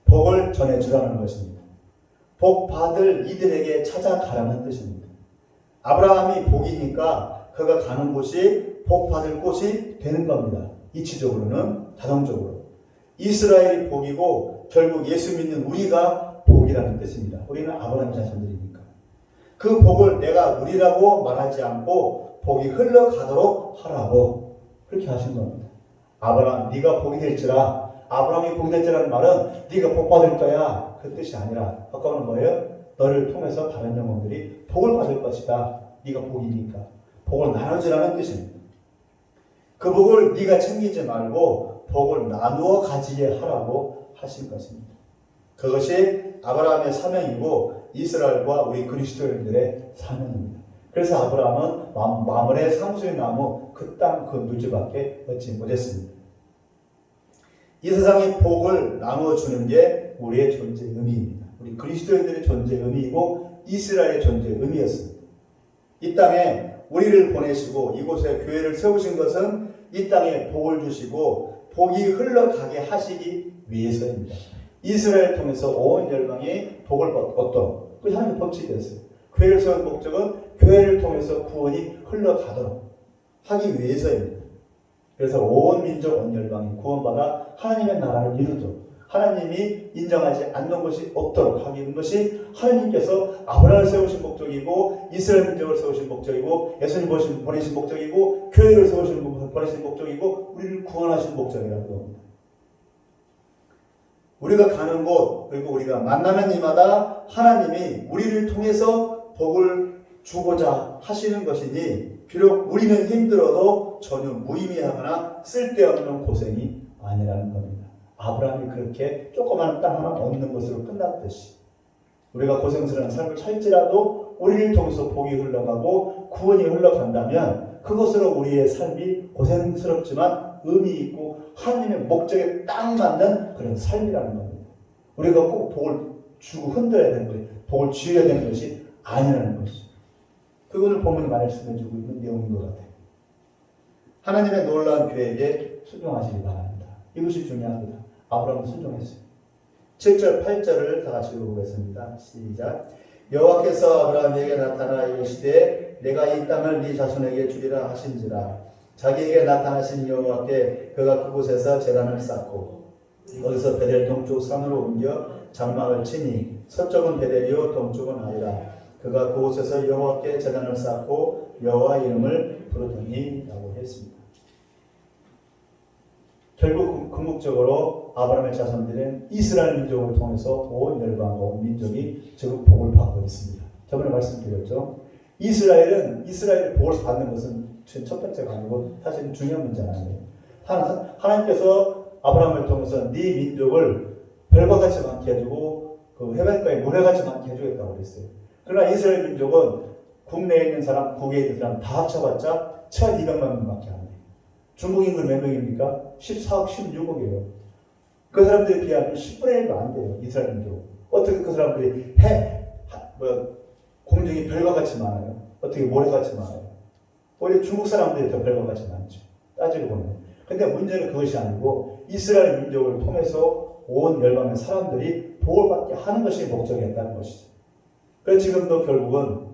복을 전해주라는 것입니다. 복 받을 이들에게 찾아가라는 뜻입니다. 아브라함이 복이니까 그가 가는 곳이 복 받을 곳이 되는 겁니다. 이치적으로는 자동적으로. 이스라엘이 복이고 결국 예수 믿는 우리가 복이라는 뜻입니다. 우리는 아브라함의 자손들이니까. 그 복을 내가 우리라고 말하지 않고 복이 흘러가도록 하라고 그렇게 하신 겁니다. 아브라함 네가 복이 될지라, 아브라함이 복이 될지라는 말은 네가 복 받을 거야 그 뜻이 아니라 아까는 뭐예요? 너를 통해서 다른 영혼들이 복을 받을 것이다. 네가 복이니까 복을 나눠주라는 뜻입니다. 그 복을 네가 챙기지 말고 복을 나누어 가지게 하라고 하신 것입니다. 그것이 아브라함의 사명이고 이스라엘과 우리 그리스도인들의 사명입니다. 그래서 아브라함은 마므레 상수의 나무 그 땅 그 묘지밖에 얻지 못했습니다. 이 세상의 복을 나누어주는 게 우리의 존재 의미입니다. 우리 그리스도인들의 존재 의미이고 이스라엘의 존재 의미였습니다. 이 땅에 우리를 보내시고 이곳에 교회를 세우신 것은 이 땅에 복을 주시고 복이 흘러가게 하시기 위해서입니다. 이스라엘 통해서 온 열방이 복을 얻도록 그 하나님의 법칙이었어요. 교회를 세운 목적은 교회를 통해서 구원이 흘러가도록 하기 위해서입니다. 그래서 온 민족 온 열방이 구원받아 하나님의 나라를 이루도록 하나님이 인정하지 않는 것이 없도록 하기 위한 것이 하나님께서 아브라함을 세우신 목적이고 이스라엘 민족을 세우신 목적이고 예수님 보내신 목적이고 교회를 보내신 목적이고 우리를 구원하신 목적이라고 합니다. 우리가 가는 곳 그리고 우리가 만나는 이마다 하나님이 우리를 통해서 복을 주고자 하시는 것이니 비록 우리는 힘들어도 전혀 무의미하거나 쓸데없는 고생이 아니라는 겁니다. 아브라함이 그렇게 조그마한 땅 하나 얻는 것으로 끝났듯이 우리가 고생스러운 삶을 살지라도 우리를 통해서 복이 흘러가고 구원이 흘러간다면 그것으로 우리의 삶이 고생스럽지만 의미 있고 하나님의 목적에 딱 맞는 그런 삶이라는 겁니다. 우리가 꼭 복을 주고 흔들어야 되는 거예요. 복을 쥐어야 되는 것이 아니라는 것이죠. 그것을 본문이 말씀해주고 있는 내용인 것 같아요. 하나님의 놀라운 계획에 순종하시기 바랍니다. 이것이 중요합니다. 아브라함은 순종했어요. 7절 8절을 다 같이 읽어보겠습니다. 시작. 여호와께서 아브라함에게 나타나 이르시되 내가 이 땅을 네 자손에게 주리라 하신지라. 자기에게 나타나신 여호와께 그가 그곳에서 제단을 쌓고 거기서 베델 동쪽 산으로 옮겨 장막을 치니 서쪽은 베델이요 동쪽은 아이라. 그가 그곳에서 여호와께 제단을 쌓고 여호와 이름을 부르더니 라고 했습니다. 결국 궁극적으로 아브라함의 자손들은 이스라엘 민족을 통해서 온 열방과 온 민족이 지금 복을 받고 있습니다. 저번에 말씀드렸죠. 이스라엘이 복을 받는 것은 첫 번째가 아니고 사실 중요한 문제는 아니에요. 하나님께서 아브라함을 통해서 네 민족을 별과 같이 많게 해주고 그 해변가에 모래같이 많게 해주겠다고 그랬어요. 그러나 이스라엘 민족은 국내에 있는 사람, 국외에 있는 사람 다 합쳐봤자 1200만 명밖에 안 돼요. 중국 인구는 몇 명입니까? 14억, 16억이에요. 그 사람들에 비하면 10분의 1도 안 돼요. 이스라엘 민족. 어떻게 그 사람들이 공중이 별과 같이 많아요? 어떻게 모래같이 많아요? 오히려 중국 사람들이 더 별과 같이 많죠. 따지고 보면. 근데 문제는 그것이 아니고 이스라엘 민족을 통해서 온 열방의 사람들이 복을 받게 하는 것이 목적이었다는 것이죠. 그래서 지금도 결국은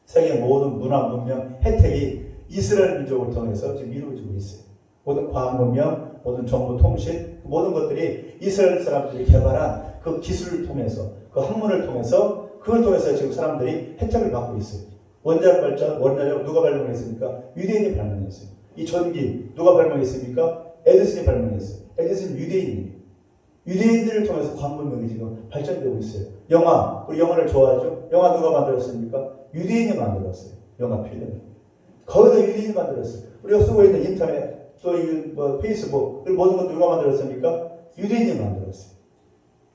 세계 모든 문화, 문명, 혜택이 이스라엘 민족을 통해서 지금 이루어지고 있어요. 모든 과학 문명, 모든 정보 통신, 모든 것들이 이스라엘 사람들이 개발한 그 기술을 통해서, 그 학문을 통해서, 그걸 통해서 지금 사람들이 혜택을 받고 있어요. 원자력 누가 발명했습니까? 유대인이 발명했어요. 이 전기 누가 발명했습니까? 에디슨이 발명했어요. 에디슨은 유대인이에요. 유대인들을 통해서 관문명이 지금 발전되고 있어요. 우리 영화를 좋아하죠? 영화 누가 만들었습니까? 유대인이 만들었어요. 영화 필름을. 거기다 유대인이 만들었어요. 우리가 쓰고 있는 인터넷, 또 페이스북, 모든 것 누가 만들었습니까? 유대인이 만들었어요.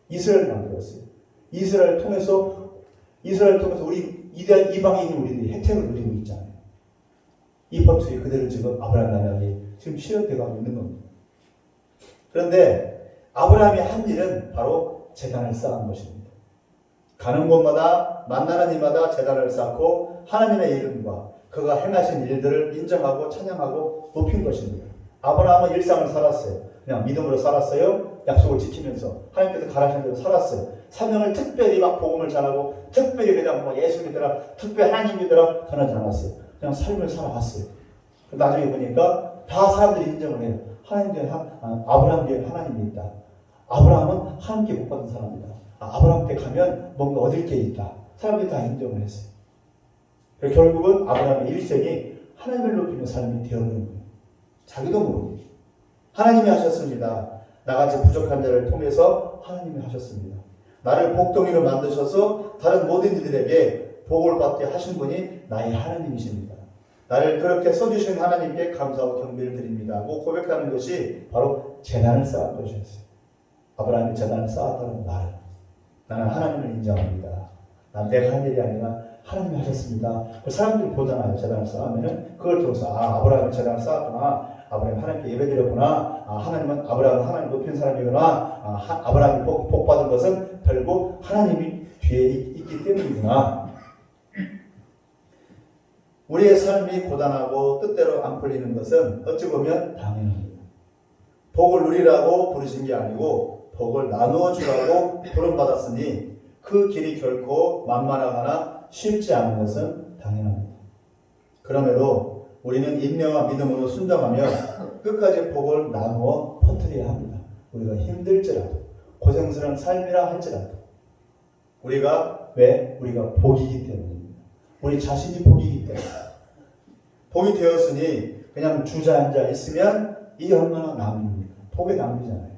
이스라엘이 만들었어요. 이스라엘을 통해서 우리 이방인인 우리들이 혜택을 누리고 있잖아요. 이 법칙이 그대로 지금 아브라함 나라에 지금 실현되고 있는 겁니다. 그런데 아브라함이 한 일은 바로 제단을 쌓은 것입니다. 가는 곳마다 만나는 이마다 제단을 쌓고 하나님의 이름과 그가 행하신 일들을 인정하고 찬양하고 높인 것입니다. 아브라함은 일상을 살았어요. 그냥 믿음으로 살았어요. 약속을 지키면서 하나님께서 가라신 대로 살았어요. 사명을 특별히 막 복음을 전하고 특별히 그냥 뭐 예수 믿으라, 특별히 하나님 믿으라 전하지 않았어요. 그냥 삶을 살아왔어요. 나중에 보니까 다 사람들이 인정을 해요. 하나님 뒤에 아브라함 뒤에 하나님이 있다. 아브라함은 하나님께 복 받은 사람이다. 아브라함께 가면 뭔가 얻을 게 있다. 사람들이 다 인정을 했어요. 그래서 결국은 아브라함의 일생이 하나님을 높이는 삶이 되어버린 거예요. 자기도 모르고 하나님이 하셨습니다. 나같이 부족한 자를 통해서 하나님이 하셨습니다. 나를 복덩이로 만드셔서 다른 모든 이들에게 복을 받게 하신 분이 나의 하나님이십니다. 나를 그렇게 써주신 하나님께 감사하고 경배를 드립니다 하고 고백하는 것이 바로 제단을 쌓은 것이었어요. 아브라함이 제단을 쌓았다는 말. 나는 하나님을 인정합니다. 난 내가 한 일이 아니라 하나님이 하셨습니다. 사람들이 보잖아요. 제단을 쌓으면은 그걸 통해서 아브라함이 제단을 쌓았구나. 아브라함이 하나님께 예배드렸구나. 하나님은 아브라함은 하나님 높인 사람이구나. 아브라함이 복 받은 것은 결국 하나님이 뒤에 있기 때문이구나. 우리의 삶이 고단하고 뜻대로 안 풀리는 것은 어찌 보면 당연합니다. 복을 누리라고 부르신 게 아니고 복을 나누어 주라고 부름받았으니 그 길이 결코 만만하거나 쉽지 않은 것은 당연합니다. 그럼에도 우리는 인내와 믿음으로 순종하며 끝까지 복을 나누어 퍼뜨려야 합니다. 우리가 힘들지라도 고생스러운 삶이라 할지라도 우리가 복이기 때문입니다. 우리 자신이 복이기 때문에 복이 되었으니 그냥 주저앉아 있으면 이게 얼마나 낭비입니까? 복의 낭비잖아요.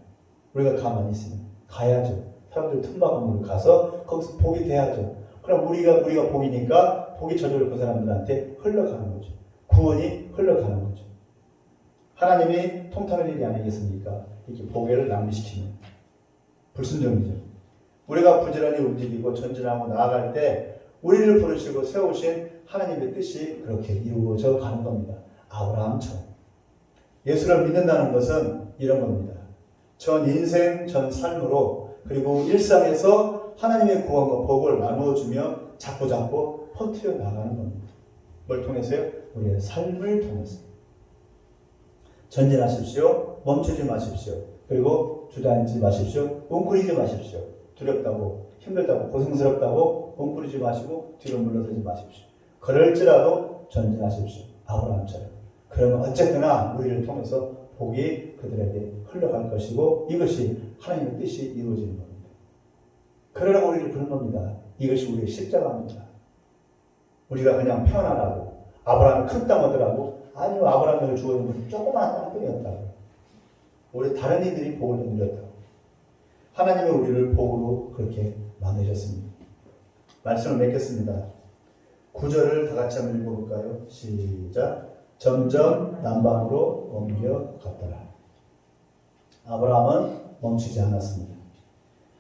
우리가 가만히 있으면 가야죠. 사람들 틈바구니로 가서 거기서 복이 돼야죠. 그럼 우리가 복이니까 복이 저절로 그 사람들한테 흘러가는 거죠. 구원이 흘러가는 거죠. 하나님이 통탄할 일이 아니겠습니까? 이렇게 복을 낭비시키는 불순종이죠. 우리가 부지런히 움직이고 전진하고 나아갈 때 우리를 부르시고 세우신 하나님의 뜻이 그렇게 이루어져 가는 겁니다. 아브라함처럼. 예수를 믿는다는 것은 이런 겁니다. 전 인생, 전 삶으로 그리고 일상에서 하나님의 구원과 복을 나누어주며 자꾸 퍼뜨려 나가는 겁니다. 뭘 통해서요? 우리의 삶을 통해서. 전진하십시오. 멈추지 마십시오. 그리고 주저앉지 마십시오. 웅크리지 마십시오. 두렵다고, 힘들다고, 고생스럽다고 웅크리지 마시고 뒤로 물러서지 마십시오. 그럴지라도 전진하십시오. 아브라함처럼. 그러면 어쨌거나 우리를 통해서 복이 그들에게 흘러갈 것이고 이것이 하나님의 뜻이 이루어지는 겁니다. 그러라고 우리를 부른 겁니다. 이것이 우리의 십자가입니다. 우리가 그냥 편안하고 아브라함이 큰 땅 얻으라고 아니요 아브라함에게 주어진 것은 조그마한 땅뿐이었다고 우리 다른 이들이 복을 누렸다고 하나님이 우리를 복으로 그렇게 만드셨습니다. 말씀을 맺겠습니다. 9절을 다 같이 한번 읽어볼까요? 시작. 점점 남방으로 옮겨갔더라. 아브라함은 멈추지 않았습니다.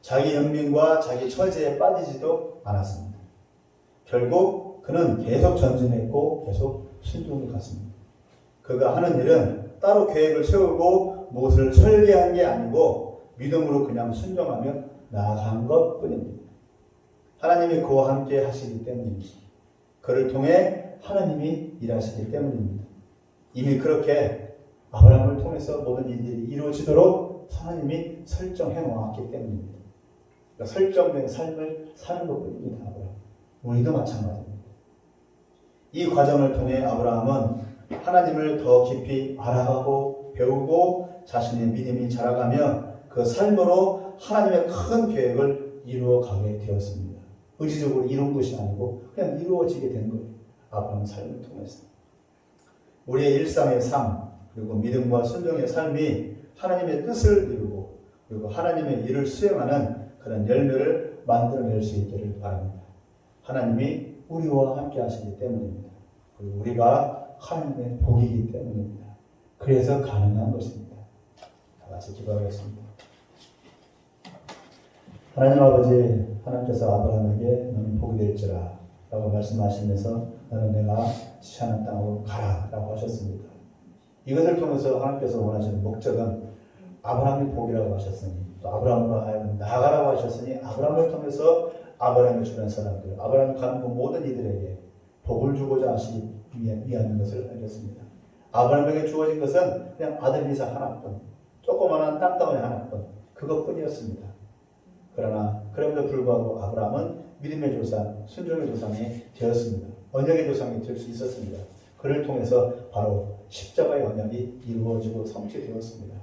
자기 연민과 자기 처지에 빠지지도 않았습니다. 결국 그는 계속 전진했고 계속 순종해 갔습니다. 그가 하는 일은 따로 계획을 세우고 무엇을 설계한 게 아니고 믿음으로 그냥 순종하며 나아간 것 뿐입니다. 하나님이 그와 함께 하시기 때문입니다. 그를 통해 하나님이 일하시기 때문입니다. 이미 그렇게 아브라함을 통해서 모든 일들이 이루어지도록 하나님이 설정해 놓았기 때문입니다. 그러니까 설정된 삶을 사는 것뿐입니다. 아브라함. 우리도 마찬가지입니다. 이 과정을 통해 아브라함은 하나님을 더 깊이 알아가고 배우고 자신의 믿음이 자라가며 그 삶으로 하나님의 큰 계획을 이루어가게 되었습니다. 의지적으로 이룬 것이 아니고 그냥 이루어지게 된 거예요. 아브라함의 삶을 통해서. 우리의 일상의 삶 그리고 믿음과 순종의 삶이 하나님의 뜻을 이루고 그리고 하나님의 일을 수행하는 그런 열매를 만들어낼 수 있기를 바랍니다. 하나님이 우리와 함께 하시기 때문입니다. 그리고 우리가 하나님의 복이기 때문입니다. 그래서 가능한 것입니다. 다 같이 기도하겠습니다. 하나님 아버지, 하나님께서 아브라함에게 너는 복이 될지라 라고 말씀하시면서 너는 내가 지시하는 땅으로 가라 라고 하셨습니다. 이것을 통해서 하나님께서 원하시는 목적은 아브라함이 복이라고 하셨으니 또 아브라함으로 하여금 나아가라고 하셨으니 아브라함을 통해서 아브라함의 주변 사람들, 아브라함이 가는 그 모든 이들에게 복을 주고자 하시기 위한 것을 알겠습니다. 아브라함에게 주어진 것은 그냥 아들 이삭 하나뿐, 조그마한 땅덩어리 하나뿐, 그 그것뿐이었습니다. 그러나 그럼에도 불구하고 아브라함은 믿음의 조상, 순종의 조상이 되었습니다. 언약의 조상이 될 수 있었습니다. 그를 통해서 바로 십자가의 언약이 이루어지고 성취되었습니다.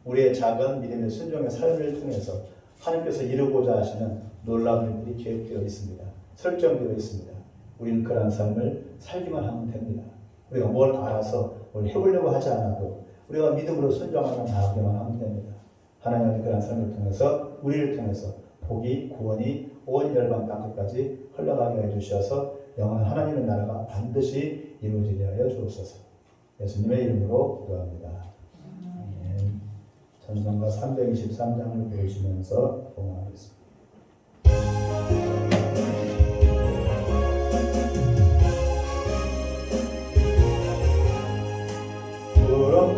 우리의 작은 믿음의 순종의 삶을 통해서 하나님께서 이루고자 하시는 놀라운 일들이 계획되어 있습니다. 설정되어 있습니다. 우리는 그러한 삶을 살기만 하면 됩니다. 우리가 뭘 알아서 뭘 해보려고 하지 않아도 우리가 믿음으로 순종하며 나아가기만 하면 됩니다. 하나님의 그러한 삶을 통해서 우리를 통해서 복이 구원이 온 열방 땅끝까지 흘러가게 해주셔서 영원한 하나님의 나라가 반드시 이루어지게 하여 주옵소서. 예수님의 이름으로 기도합니다. 아멘. 찬송가 323장을 부르시면서 봉헌하겠습니다. 구름